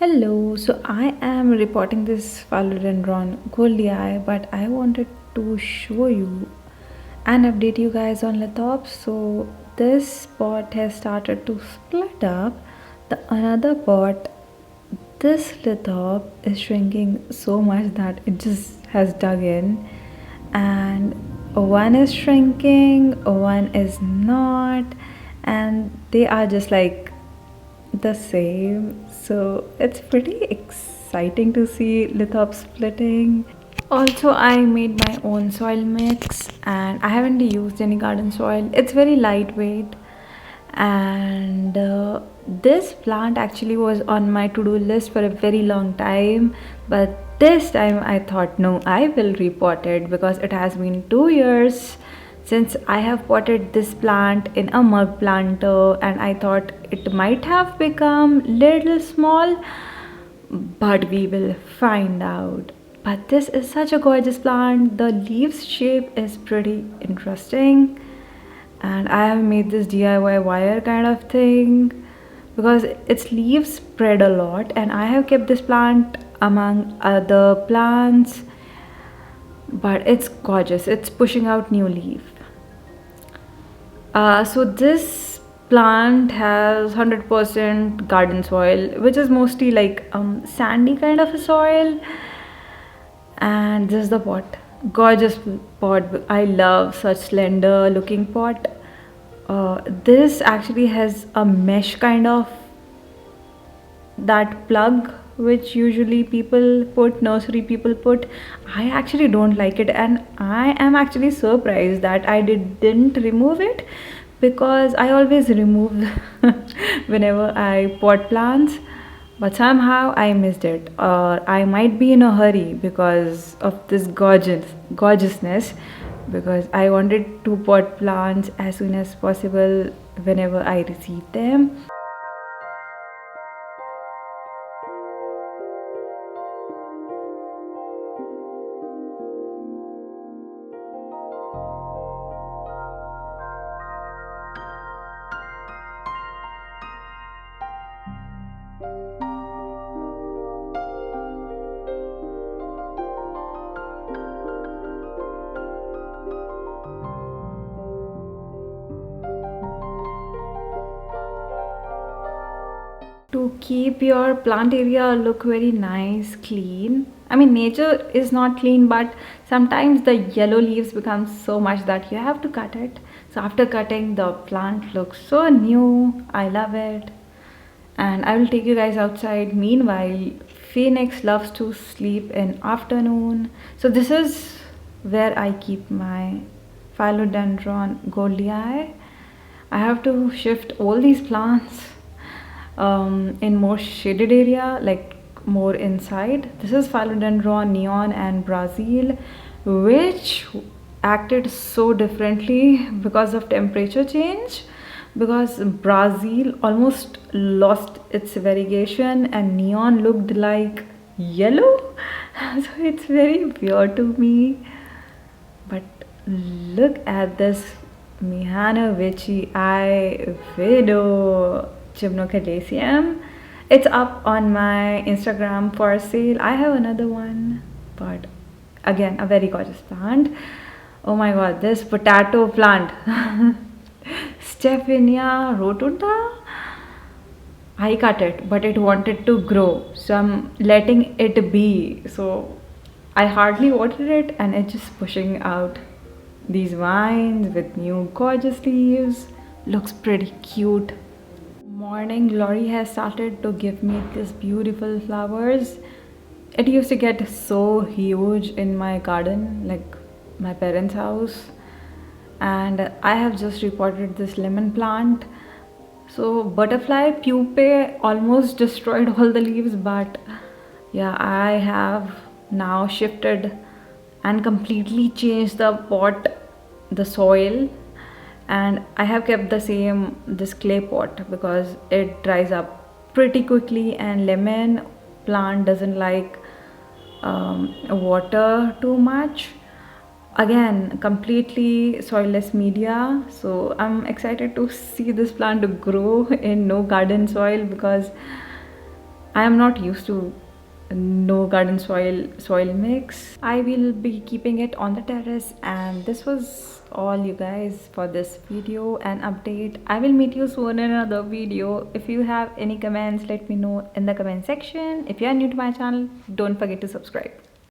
Hello, so I am reporting this philodendron Goldii, but I wanted to show you and update you guys on lithops. So this pot has started to split up. The another pot, this lithop is shrinking so much that it just has dug in, and one is shrinking, one is not, and they are just like the same. So it's pretty exciting to see lithop splitting. Also, I made my own soil mix and I haven't used any garden soil. It's very lightweight, and this plant actually was on my to-do list for a very long time, but this time I thought no, I will repot it because it has been 2 years since I have potted this plant in a mug planter, and I thought it might have become little small, but we will find out. But this is such a gorgeous plant. The leaves shape is pretty interesting, and I have made this DIY wire kind of thing because its leaves spread a lot, and I have kept this plant among other plants, but it's gorgeous. It's pushing out new leaf. So this plant has 100% garden soil, which is mostly like sandy kind of a soil. And this is the pot. Gorgeous pot. I love such slender looking pot. This actually has a mesh kind of that plug which usually nursery people put. I actually don't like it, and I am actually surprised that I didn't remove it because I always remove whenever I pot plants, but somehow I missed it, or I might be in a hurry because of this gorgeousness, because I wanted to pot plants as soon as possible whenever I receive them. To keep your plant area look very nice, clean. I mean, nature is not clean, but sometimes the yellow leaves become so much that you have to cut it. So after cutting, the plant looks so new. I love it, and I will take you guys outside. Meanwhile, Phoenix loves to sleep in afternoon, so this is where I keep my philodendron goldii. I have to shift all these plants in more shaded area, like more inside. This is philodendron neon and Brazil, which acted so differently because of temperature change, because Brazil almost lost its variegation and neon looked like yellow. So it's very weird to me. But look at this Mihanovici I Vido Gymnocalycium. It's up on my Instagram for sale. I have another one, but again, a very gorgeous plant. Oh my god, this potato plant. Stephania rotunda. I cut it, but it wanted to grow, so I'm letting it be. So I hardly watered it, and it's just pushing out these vines with new gorgeous leaves. Looks pretty cute. Morning glory has started to give me these beautiful flowers. It used to get so huge in my garden, like my parents' house, and I have just repotted this lemon plant. So butterfly pupae almost destroyed all the leaves, but yeah, I have now shifted and completely changed the pot, the soil, and I have kept the same this clay pot because it dries up pretty quickly, and lemon plant doesn't like water too much. Again, completely soilless media, so I'm excited to see this plant grow in no garden soil because I am not used to no garden soil mix. I will be keeping it on the terrace, and this was all you guys for this video and update. I will meet you soon in another video. If you have any comments, let me know in the comment section. If you are new to my channel, don't forget to subscribe.